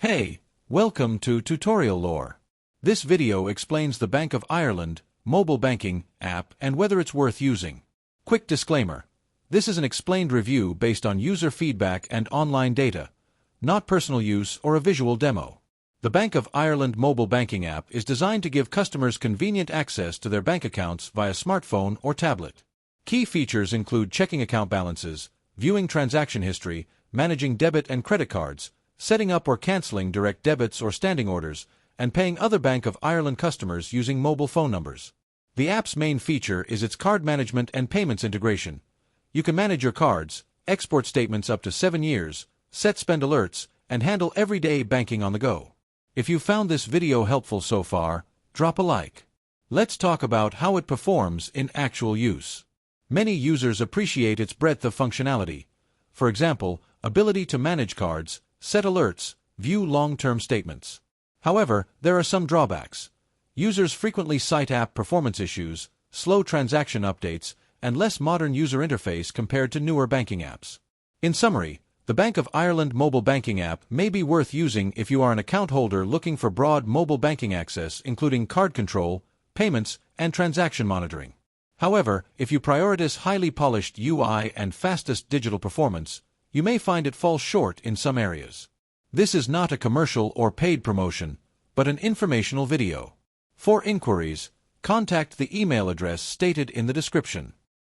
Hey, welcome to Tutorial Lore. This video explains the Bank of Ireland mobile banking app and whether it's worth using. Quick disclaimer. This is an explained review based on user feedback and online data, not personal use or a visual demo. The Bank of Ireland mobile banking app is designed to give customers convenient access to their bank accounts via smartphone or tablet. Key features include checking account balances, viewing transaction history, managing debit and credit cards, setting up or canceling direct debits or standing orders, and paying other Bank of Ireland customers using mobile phone numbers. The app's main feature is its card management and payments integration. You can manage your cards, export statements up to 7 years, set spend alerts, and handle everyday banking on the go. If you found this video helpful so far, drop a like. Let's talk about how it performs in actual use. Many users appreciate its breadth of functionality. For example, ability to manage cards, set alerts, view long-term statements. However, there are some drawbacks. Users frequently cite app performance issues, slow transaction updates, and less modern user interface compared to newer banking apps. In summary, the Bank of Ireland mobile banking app may be worth using if you are an account holder looking for broad mobile banking access including card control, payments, and transaction monitoring. However, if you prioritize highly polished UI and fastest digital performance, you may find it falls short in some areas. This is not a commercial or paid promotion, but an informational video. For inquiries, contact the email address stated in the description.